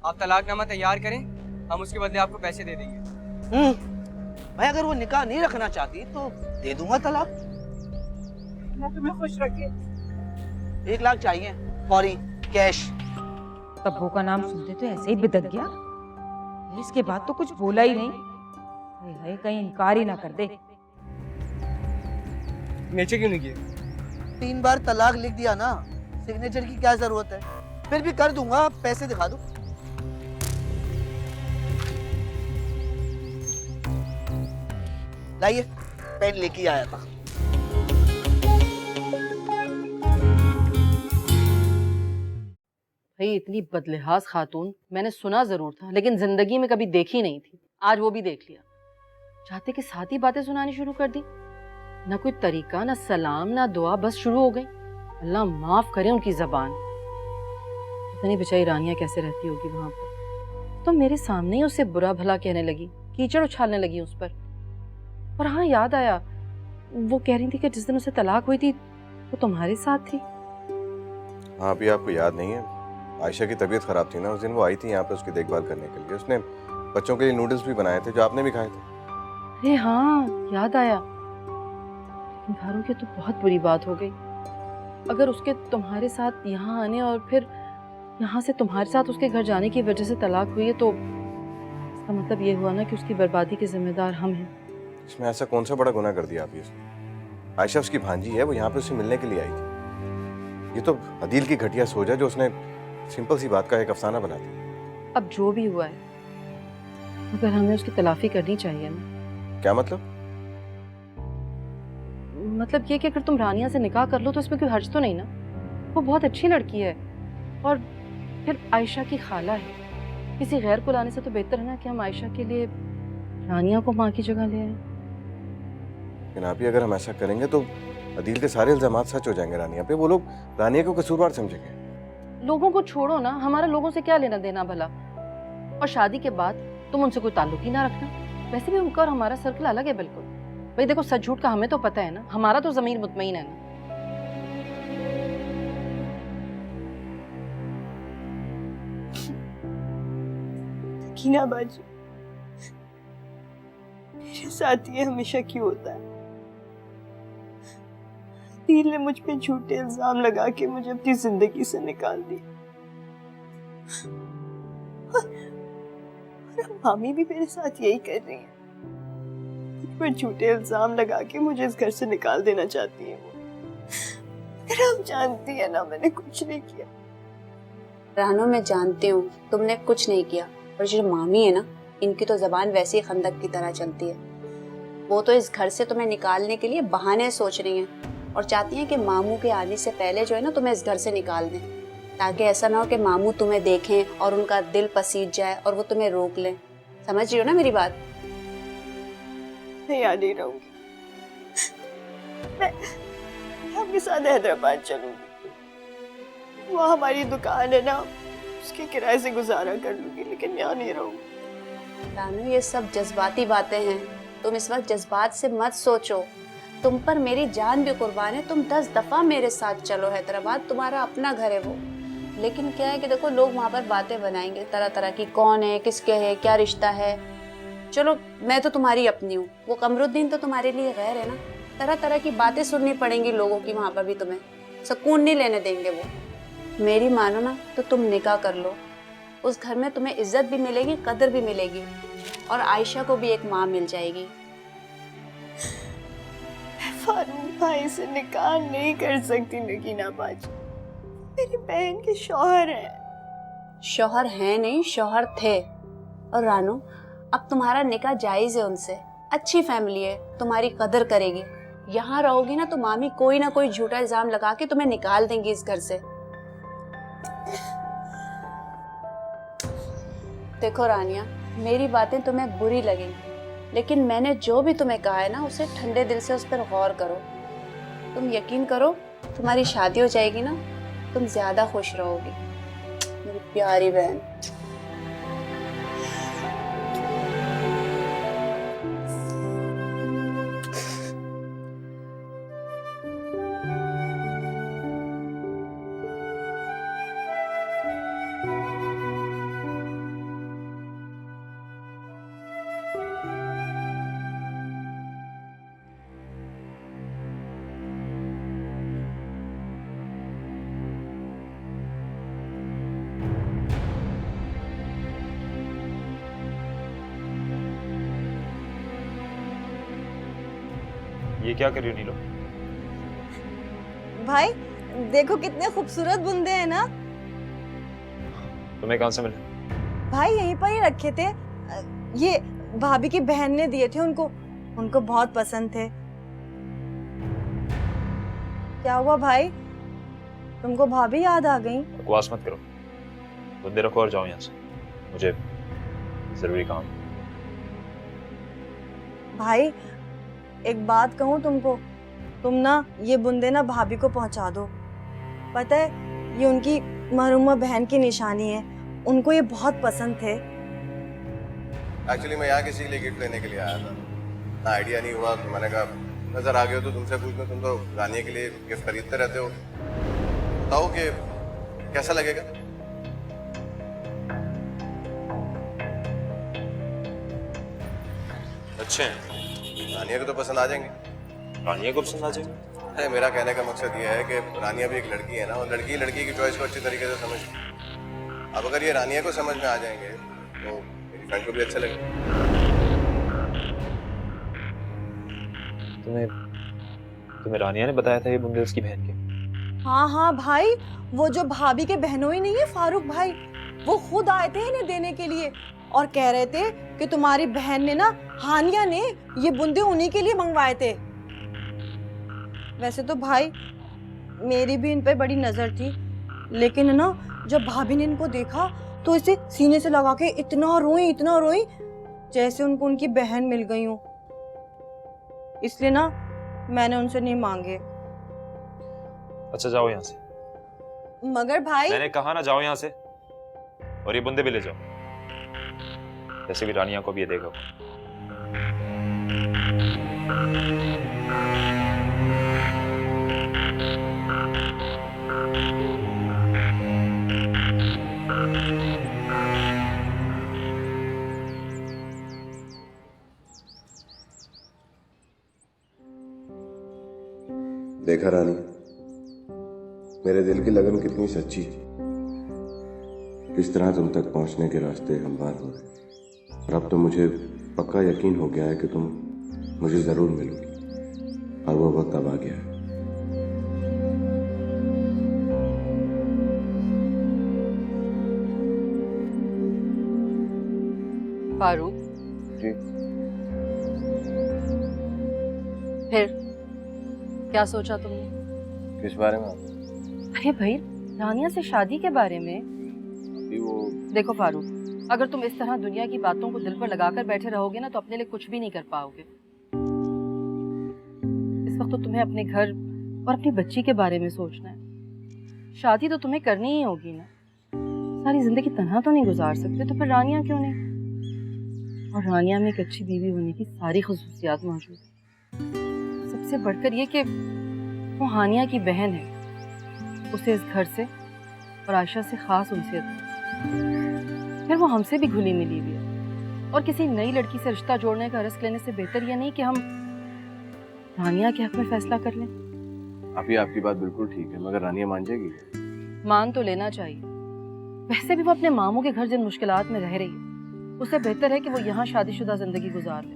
आप तलाकनामा तैयार करें, हम उसके बदले आपको पैसे दे देंगे। भाई अगर वो निकाह नहीं रखना चाहती तो दे दूंगा तलाक। मैं तुम्हें खुश रखे। 1 लाख चाहिए फौरी कैश। तब्बू का नाम सुनते तो ऐसे ही बिदक गया। इसके बाद तो कुछ बोला ही नहीं। हाय हाय, कहीं इनकार ही ना कर दे। नीचे क्यों नहीं किए? 3 बार तलाक लिख दिया ना, सिग्नेचर की क्या जरूरत है? फिर भी कर दूंगा, पैसे दिखा दूं। लाइए, पेन लेके आया था। भाई इतनी बदलिहाज खातून मैंने सुना जरूर था, लेकिन जिंदगी में कभी देखी नहीं थी। आज वो भी देख लिया। चाहते कि साथ ही बातें सुनानी शुरू कर दी। ना कोई तरीका, ना सलाम, ना दुआ, बस शुरू हो गई। अल्लाह माफ करे उनकी जबान। पता नहीं बेचारी रानिया कैसे रहती होगी वहां पर। तो मेरे सामने ही उसे बुरा भला कहने लगी, कीचड़ उछालने लगी उस पर। और हाँ, याद आया, वो कह रही थी कि जिस दिन उसे तलाक हुई थी वो तुम्हारे साथ थी। हाँ, अभी आपको याद नहीं है? आयशा की तबीयत खराब थी ना, उस दिन वो आई थी यहाँ पे उसकी देखभाल करने के लिए। उसने बच्चों के लिए नूडल्स भी बनाए थे जो आपने भी खाए थे। अरे हाँ, याद आया। लेकिन फारूक, ये तो बहुत बुरी बात हो गई। अगर उसके तुम्हारे साथ यहाँ आने और फिर यहाँ से तुम्हारे साथ उसके घर जाने की वजह से तलाक हुई है, तो इसका मतलब ये हुआ ना कि उसकी बर्बादी के जिम्मेदार हम हैं। इसमें ऐसा कौन सा बड़ा गुनाह कर दिया आपने उसने? आयशा उसकी भांजी है, वो यहाँ पे उससे मिलने के लिए आई थी। ये तो अदील की घटिया सोच है जो उसने सिंपल सी बात का एक अफसाना बना दिया। अब जो भी हुआ है, मगर हमें उसकी तलाफी करनी चाहिए ना। क्या मतलब? मतलब ये कि अगर तुम रानिया से निकाह कर लो तो इसमें कोई हर्ज तो नहीं ना। वो बहुत अच्छी लड़की है, और फिर आयशा की खाला है। किसी गैर को लाने से तो बेहतर है ना कि हम आयशा के लिए रानिया को माँ की जगह ले आए। लेकिन आप ही अगर हम ऐसा करेंगे तो अदील के सारे इल्जामात सच हो जाएंगे रानिया पे। वो लोग रानिया को कसूरवार समझेंगे। लोगों को छोड़ो ना, हमारा लोगों से क्या लेना देना भला। और शादी के बाद तुम उनसे कोई ताल्लुक ही ना रखना। वैसे भी उनका और हमारा सर्कल अलग है बिल्कुल। भाई देखो, सच झूठ का हमें तो पता है ना, हमारा तो ज़मीर मुतमईन है ना। कीना बाजी, मेरे साथ ये हमेशा क्यों होता है? दिल ने मुझ पे झूठे इल्जाम लगा के मुझे अपनी जिंदगी से निकाल दिया। और अब मामी भी मेरे साथ यही कर रही है। मुझ पर झूठे इल्जाम लगा के मुझे इस घर से निकाल देना चाहती है वो। अगर आप जानती है ना, मैंने कुछ नहीं किया। रानो, मैं जानती हूँ तुमने कुछ नहीं किया। और जो मामी है ना, इनकी तो जबान वैसे ही खंदक की तरह चलती है। वो तो इस घर से तुम्हें निकालने के लिए बहाने सोच रही हैं और चाहती हैं कि मामू के आने से पहले जो है ना, तुम्हें इस घर से निकाल दें, ताकि ऐसा ना हो कि मामू तुम्हें देखें और उनका दिल पसीज जाए और वो तुम्हें रोक लें। समझ रही हो ना मेरी बात? मैं यहाँ नहीं रहूंगी। मैं आपके साथ हैदराबाद चलूंगी। वहाँ हमारी दुकान है ना, उसके किराए से गुजारा कर लूंगी, लेकिन यहाँ नहीं रहूंगी। रानू, ये सब जज्बाती बातें हैं। तुम इस वक्त जज्बात से मत सोचो। तुम पर मेरी जान भी कुर्बान है। तुम 10 दफा मेरे साथ चलो हैदराबाद, तुम्हारा अपना घर है वो। लेकिन क्या है कि देखो, लोग वहाँ पर बातें बनाएंगे तरह तरह की, कौन है, किसके है, क्या रिश्ता है। चलो, मैं तो तुम्हारी अपनी हूँ, वो कमरुद्दीन तो तुम्हारे लिए गैर है ना। तरह तरह की बातें सुननी पड़ेंगी लोगों की वहाँ पर भी, तुम्हें सुकून नहीं लेने देंगे वो। मेरी मानो ना तो तुम निकाह कर लो। उस घर में तुम्हें इज्जत भी मिलेगी, कदर भी मिलेगी, और आयशा को भी एक माँ मिल जाएगी। फारूक भाई से निकाह नहीं कर सकती नगीना बाजी। मेरी बहन के शौहर है। शौहर है नहीं, शौहर थे। और रानू, अब तुम्हारा निकाह जायज है उनसे। अच्छी फैमिली है, तुम्हारी कदर करेगी। यहाँ रहोगी ना तो मामी कोई ना कोई झूठा इल्जाम लगा के तुम्हें निकाल देंगी इस घर से। देखो रानिया, मेरी बातें तुम्हें बुरी लगेंगी, लेकिन मैंने जो भी तुम्हें कहा है ना, उसे ठंडे दिल से उस पर गौर करो। तुम यकीन करो, तुम्हारी शादी हो जाएगी ना, तुम ज्यादा खुश रहोगी मेरी प्यारी बहन। ये क्या कर रही हो नीलो? भाई देखो कितने खूबसूरत बुंदे हैं ना। तुम्हें कहाँ से मिले? भाई यहीं पर ही रखे थे। ये भाभी की बहन ने दिए थे उनको, उनको बहुत पसंद थे। क्या हुआ भाई, तुमको भाभी याद आ गई? बकवास मत करो, बुंदे रखो और जाओ यहाँ से, मुझे जरूरी काम। भाई एक बात कहूँ तुमको, तुम ना ये बुंदे ना भाभी को पहुंचा दो। पता है ये उनकी मरहुमा बहन की निशानी है, उनको ये बहुत पसंद थे। एक्चुअली मैं यहाँ किसी के लिए गिफ्ट लेने के लिए आया था, ना आइडिया नहीं हुआ, तो मैंने कहा नजर आ गए हो तो तुमसे पूछ लो, तुम तो रानिया के लिए गिफ्ट खरीदते रहते हो, बताओ कि कैसा लगेगा। अच्छे हैं, रानिया को तो पसंद आ जाएंगे। रानिया को पसंद आ जाएगी? अरे मेरा कहने का मकसद ये है कि रानिया भी एक लड़की है ना, और लड़की की चॉइस को अच्छी तरीके से समझ। अब अगर ये रानिया को समझ में आ जाएंगे तो मेरी फ्रेंड को भी अच्छा लगेगा। तुम्हें रानिया ने बताया था ये बुंदे उसकी बहन के? हाँ हाँ भाई, वो जो भाभी के बहनोई नहीं है फारूक भाई, वो खुद आए थे इन्हें देने के लिए और कह रहे थे कि तुम्हारी बहन ने ना, हानिया ने ये बुंदे उन्हीं के लिए मंगवाए थे। वैसे तो भाई मेरी भी इन पे बड़ी नजर थी, लेकिन ना जब भाभी ने इनको देखा तो इसे सीने से लगा के इतना रोई जैसे उनको उनकी बहन मिल गई हो। इसलिए ना मैंने उनसे नहीं मांगे। अच्छा जाओ यहाँ से। मगर भाई मैंने कहा ना जाओ यहाँ से, और ये बुंदे भी ले जाओ। वैसे भी रानिया को भी ये देगा। देखा रानी, मेरे दिल की लगन कितनी सच्ची है। किस तरह तुम तक पहुंचने के रास्ते हमवार हो रहे, और अब तो मुझे पक्का यकीन हो गया है कि तुम मुझे जरूर मिलोगी, और वो वक्त अब आ गया है। फारूक जी? फिर क्या सोचा तुमने? किस बारे में? अरे भाई रानिया से शादी के बारे में। अभी वो देखो फारूक, अगर तुम इस तरह दुनिया की बातों को दिल पर लगाकर बैठे रहोगे ना तो अपने लिए कुछ भी नहीं कर पाओगे। इस वक्त तो तुम्हें अपने घर और अपनी बच्ची के बारे में सोचना है। शादी तो तुम्हें करनी ही होगी ना, सारी जिंदगी तन्हा तो नहीं गुजार सकते, तो फिर रानिया क्यों नहीं? और रानिया में एक अच्छी बीवी होने की सारी खुसूसियात मौजूद है। सबसे बढ़कर ये कि वो हानिया की बहन है, उसे इस घर से और आयशा से खास उनसे फिर वो हमसे भी घुली मिली हुई है, और किसी नई लड़की से रिश्ता जोड़ने का रिस्क लेने से बेहतर ये नहीं कि हम रानिया के हक में फैसला कर लें। अभी आपकी बात बिल्कुल ठीक है, मगर रानिया मान जाएगी? मान तो लेना चाहिए। वैसे भी वो अपने मामू के घर जिन मुश्किलात में रह रही है, उससे बेहतर है कि वो यहाँ शादीशुदा जिंदगी गुजार ले।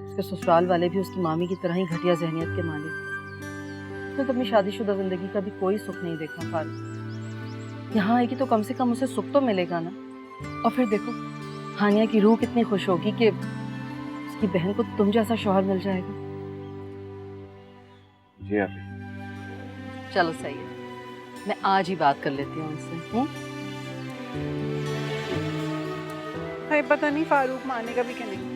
उसके ससुराल वाले भी उसकी मामी की तरह ही घटिया जहनियत के मालिक हैं। उसने तो अपनी शादीशुदा जिंदगी का भी कोई सुख नहीं देखा फारूक। यहाँ आएगी तो कम से कम उसे सुख तो मिलेगा ना। और फिर देखो हानिया की रूह कितनी खुश होगी कि उसकी बहन को तुम जैसा शौहर मिल जाएगा। जी आप। चलो सही है, मैं आज ही बात कर लेती हूँ उनसे। पता नहीं फारूक मानेगा भी कि नहीं।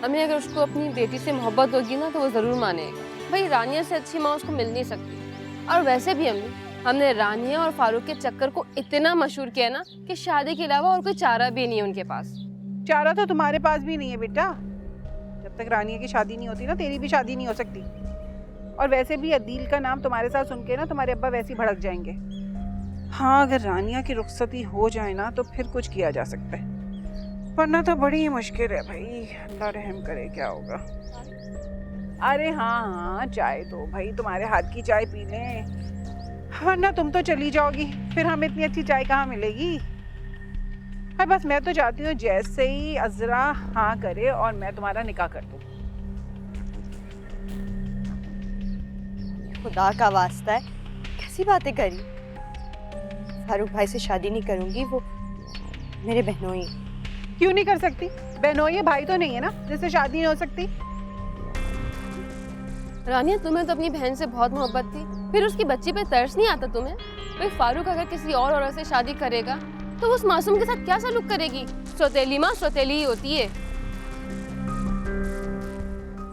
अम्मी अगर उसको अपनी बेटी से मोहब्बत होगी ना तो वो जरूर मानेगा। भाई रानिया से अच्छी माँ उसको मिल नहीं सकती। और वैसे भी अम्मी, हमने रानिया और फारूक के चक्कर को इतना मशहूर किया ना कि शादी के अलावा और कोई चारा भी नहीं है उनके पास। चारा तो तुम्हारे पास भी नहीं है बेटा। जब तक रानिया की शादी नहीं होती ना, तेरी भी शादी नहीं हो सकती। और वैसे भी अदील का नाम तुम्हारे साथ सुन के ना तुम्हारे अब्बा वैसे ही भड़क जाएंगे। हाँ, अगर रानिया की रुखसती हो जाए ना तो फिर कुछ किया जा सकता है, वरना तो बड़ी ही मुश्किल है भाई। अल्लाह रहम करे, क्या होगा। अरे हाँ, चाय दो भाई, तुम्हारे हाथ की चाय पी लें, वरना तुम तो चली जाओगी, फिर हमें इतनी अच्छी चाय कहाँ मिलेगी। बस मैं तो चाहती हूँ जैसे ही अजरा हाँ करे और मैं तुम्हारा निकाह कर दूँ। खुदा का वास्ता है, कैसी बातें करी। फारूक भाई से शादी नहीं करूंगी, वो मेरे बहनोई। क्यों नहीं कर सकती? बहनोई है, भाई तो नहीं है ना जिससे शादी नहीं हो सकती। रानिया, तुम्हें तो अपनी बहन से बहुत मोहब्बत थी, फिर उसकी बच्ची पे तरस नहीं आता तुम्हें? भाई फारूक अगर किसी और औरत से शादी करेगा तो वो उस मासूम के साथ क्या सलूक करेगी? सौतेली माँ सौतेली ही होती है।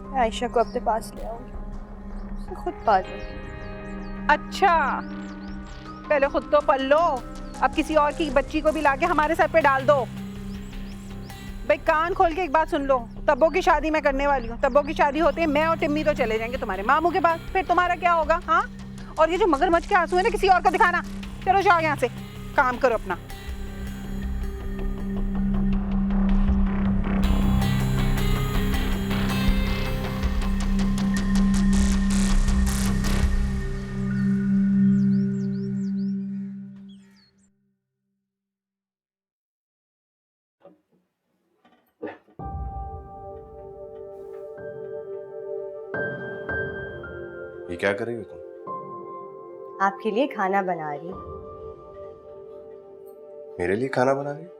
मैं आयशा को अपने पास ले आऊंगी, उसे खुद पाल लूंगी। अच्छा, पहले खुद तो पल लो, अब किसी और की बच्ची को भी लाके हमारे सर पे डाल दो। भाई कान खोल के एक बात सुन लो, तब्बो की शादी मैं करने वाली हूँ। तब्बो की शादी होते ही मैं और टिम्मी तो चले जाएंगे तुम्हारे मामू के पास, फिर तुम्हारा क्या होगा? हाँ, और ये जो मगरमच्छ के आंसू है ना, किसी और को दिखाना। चलो जाओ यहाँ से, काम करो अपना। ये क्या कर रही हो तुम? आपके लिए खाना बना रही। मेरे लिए खाना बना रही हो?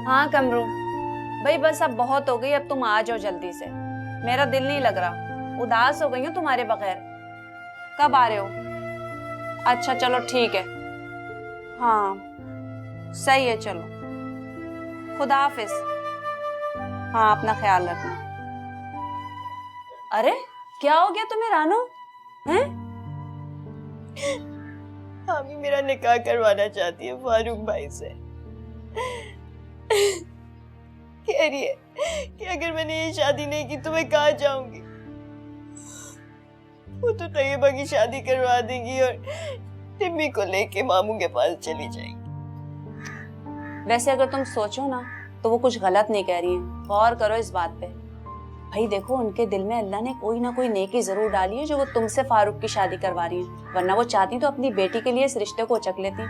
हाँ कमरू भाई, बस अब बहुत हो गई, अब तुम आ जाओ जल्दी से। मेरा दिल नहीं लग रहा, उदास हो गई हूँ तुम्हारे बगैर। कब आ रहे हो? अच्छा चलो ठीक है, हाँ सही है, चलो खुदा हाफिज। हाँ अपना ख्याल रखना। अरे क्या हो गया तुम्हें रानो? हैं? मामी मेरा निकाह करवाना चाहती है फारूक भाई से। कह रही है कि अगर मैंने ये शादी नहीं की तो मैं कहाँ जाऊंगी। वो तो तैयबा की शादी करवा देगी और टिम्मी को लेके मामू के पास चली जाएगी। वैसे अगर तुम सोचो ना तो वो कुछ गलत नहीं कह रही हैं, गौर करो इस बात पे। भाई देखो, उनके दिल में अल्लाह ने कोई ना कोई नेकी जरूर डाली है जो वो तुमसे फारूक की शादी करवा रही हैं, वरना वो चाहती तो अपनी बेटी के लिए इस रिश्ते को उचक लेती।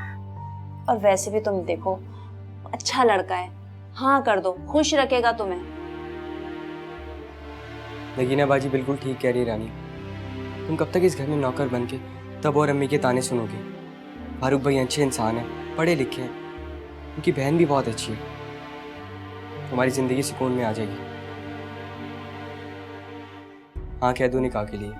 और वैसे भी तुम देखो, अच्छा लड़का है, हाँ कर दो, खुश रखेगा तुम्हें। नगीना बाजी बिल्कुल ठीक कह रही रानी। तुम कब तक इस घर में नौकर बन के तब और अम्मी के ताने सुनोगे? फारूक भाई अच्छे इंसान हैं, पढ़े लिखे हैं, उनकी बहन भी बहुत अच्छी है, तुम्हारी जिंदगी सुकून में आ जाएगी। हाँ कह दो निकाह के लिए।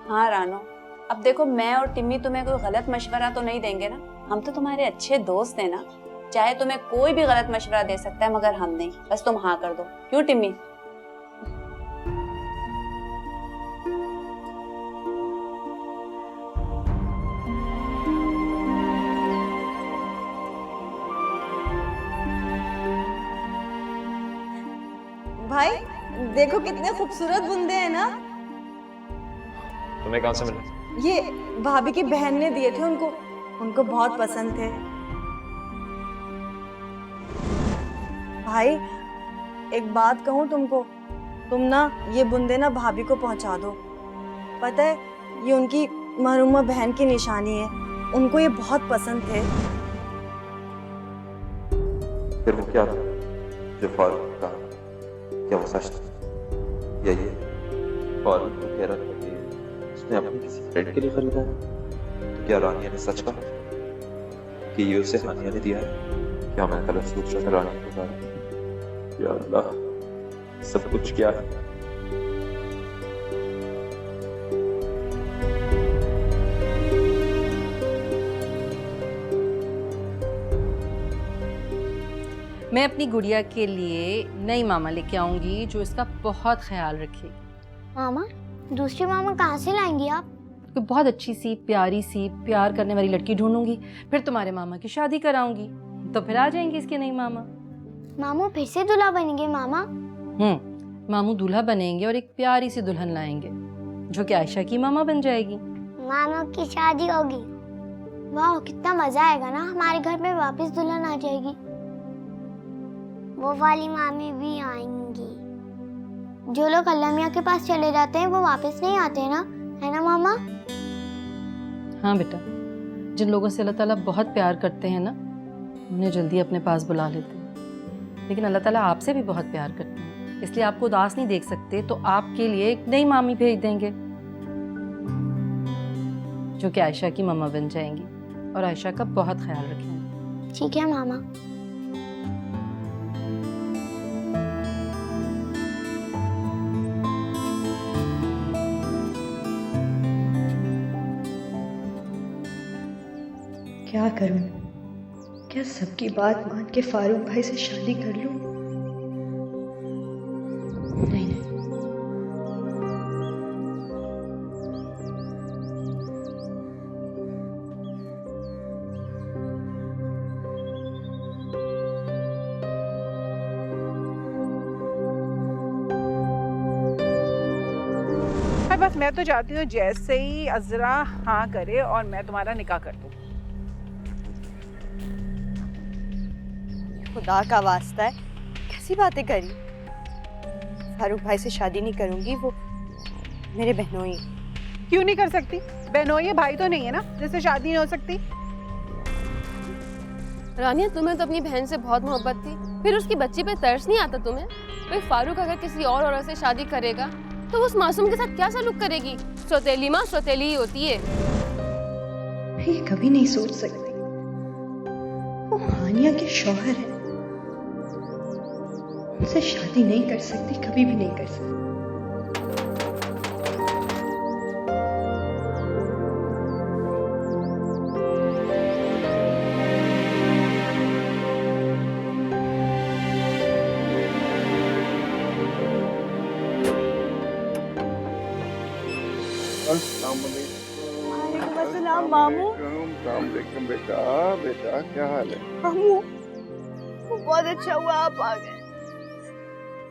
हाँ रानो, अब देखो मैं और टिम्मी तुम्हें कोई गलत मशवरा तो नहीं देंगे ना, हम तो तुम्हारे अच्छे दोस्त हैं ना। चाहे तुम्हें कोई भी गलत मशवरा दे सकता है मगर हम नहीं, बस तुम हाँ कर दो। क्यों टिम्मी? भाई देखो कितने खूबसूरत बुंदे हैं ना। तुम्हें कहाँ से मिला? ये भाभी की बहन ने दिए थे उनको, उनको बहुत पसंद थे। भाई एक बात कहूँ तुमको, तुम ना ये बुंदे ना भाभी को पहुंचा दो। पता है ये उनकी महरूमा बहन की निशानी है, उनको ये बहुत पसंद थे। फिर वो क्या था जो फारूक का, क्या वो सच था? या ये फारूक को कह रहा था कि उसने अपनी किसी फ्रेंड के लिए खरीदा है? तो क्या रानिया ने सच कहा कि ये उसे हानिया ने दिया है? क्या मैं गलत सोच रहा था रानिया के बारे में? या अल्लाह, सब कुछ क्या है? मैं अपनी गुड़िया के लिए नई मामा लेके आऊंगी जो इसका बहुत ख्याल रखेगी। मामा, दूसरी मामा कहाँ से लाएंगी आप? कोई बहुत अच्छी सी प्यारी सी प्यार करने वाली लड़की ढूंढूंगी, फिर तुम्हारे मामा की शादी कराऊंगी, तो फिर आ जाएंगे इसके नई मामा। मामू फिर से दूल्हा बनेंगे मामा? मामू दूल्हा बनेंगे और एक प्यारी सी दुल्हन लाएंगे जो कि आयशा की मामा बन जाएगी। मामा की शादी होगी, वाह कितना मजा आएगा ना, हमारे घर में वापस दुल्हन आ जाएगी। वो वाली मामी भी आएंगी। जो लोग अल्लाह मियाँ के पास चले जाते हैं वो वापस नहीं आते ना, है ना मामा? हाँ बेटा, जिन लोगों से अल्लाह ताला बहुत प्यार करते हैं ना, उन्हें जल्दी अपने पास बुला लेते हैं। लेकिन अल्लाह ताला आपसे भी बहुत प्यार करते हैं, इसलिए आपको उदास नहीं देख सकते, तो आपके लिए एक नई मामी भेज देंगे जो कि आयशा की मम्मा बन जाएंगी और आयशा का बहुत ख्याल रखेंगी। ठीक है मामा। क्या करूं? क्या सबकी बात मान के फारूक भाई से शादी कर लूं? नहीं नहीं। बस मैं तो चाहती हूँ जैसे ही अजरा हाँ करे और मैं तुम्हारा निकाह कर दूँ। खुदा का वास्ता है, कैसी बातें करी? फारूक भाई से शादी नहीं करूंगी, वो मेरे बहनोई। क्यों नहीं कर सकती? बहनोई है, भाई तो नहीं है ना जिससे शादी नहीं हो सकती। रानिया, तुम्हें तो अपनी बहन से बहुत मोहब्बत थी, फिर उसकी बच्ची पे तरस नहीं आता तुम्हें? भाई फारूक अगर किसी और औरत से शादी करेगा तो वो उस मासूम के साथ क्या सलूक करेगी? सौतेली माँ सौतेली ही होती है। मैं ये कभी नहीं सोच सकती, वो हानिया के शौहर है, उनसे शादी नहीं कर सकती, कभी भी नहीं कर सकती। अस्सलाम मामू। बेटा बेटा क्या हाल है? मामू, बहुत अच्छा हुआ आप आ गए।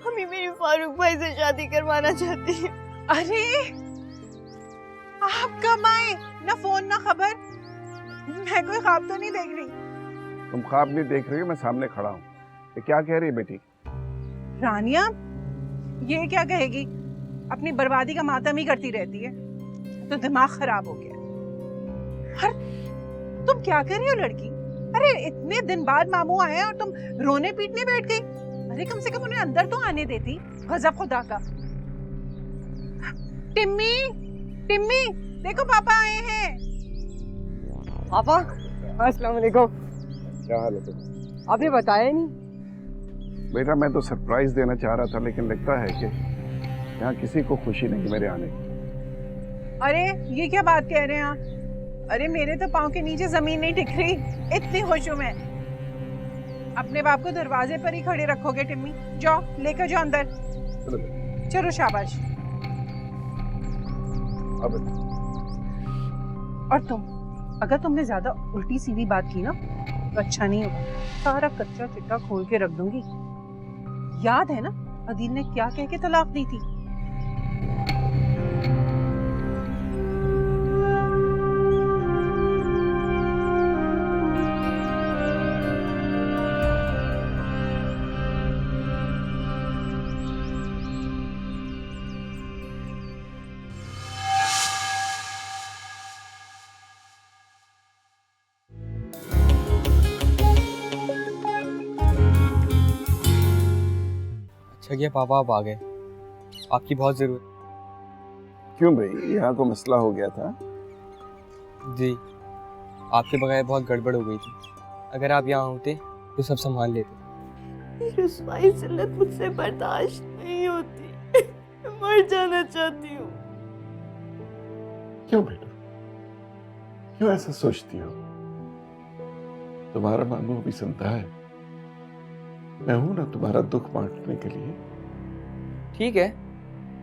हमें मेरी फारूक भाई से शादी करवाना चाहती है। अरे आप कब आए? ना फोन ना खबर। मैं कोई ख्वाब तो नहीं देख रही? तुम ख्वाब नहीं देख रही हो, मैं सामने खड़ा हूँ। ये क्या कह रही है बेटी? रानिया ये क्या कहेगी? अपनी बर्बादी का मातम ही करती रहती है, तो दिमाग खराब हो गया। हर तुम क्या कर रही हो लड़की? अरे इतने दिन बाद मामू आए और तुम रोने पीटने बैठ गई। अरे कम से कम उन्हें अंदर तो आने देती। गजब खुदा का। टिम्मी टिम्मी देखो पापा आए हैं। पापा अस्सलाम वालेकुम। क्या हाल है तुम? आपने बताया नहीं। बेटा मैं तो सरप्राइज देना चाह रहा था, लेकिन लगता है कि यहाँ किसी को खुशी नहीं मेरे आने की। अरे ये क्या बात कह रहे हैं आप? अरे मेरे तो पाँव के नीचे जमीन नहीं टिक रही, इतनी खुश हूँ मैं। अपने बाप को दरवाजे पर ही खड़े रखोगे टिम्मी? जाओ लेकर जाओ अंदर। चलो शाबाश। अब और तुम, अगर तुमने ज्यादा उल्टी सीधी बात की ना तो अच्छा नहीं होगा। सारा कच्चा चिट्टा खोल के रख दूंगी। याद है ना अदील ने क्या कह के तलाक दी थी? अच्छा किया पापा आप आ गए, आपकी बहुत ज़रूरत। क्यों भाई, यहाँ को मसला हो गया था? जी, आपके बगैर बहुत गड़बड़ हो गई थी। अगर आप यहाँ होते तो सब संभाल लेते। रुसवाई जिल्लत मुझसे बर्दाश्त नहीं होती। मैं मर जाना चाहती हूँ। क्यों बेटा, क्यों ऐसा सोचती हो? तुम्हारा मामू अभी सुनता है, मैं हूं ना तुम्हारा दुख बांटने के लिए। ठीक है,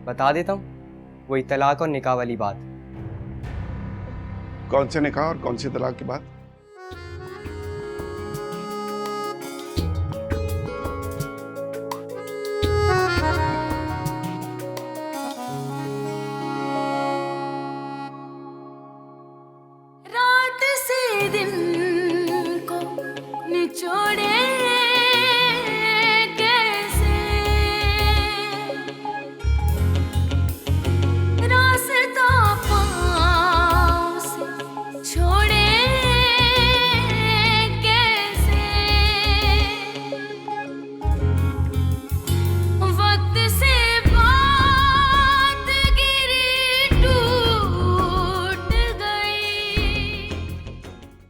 बता देता हूँ, वही तलाक और निकाह वाली बात। कौन से निकाह और कौन सी तलाक की बात?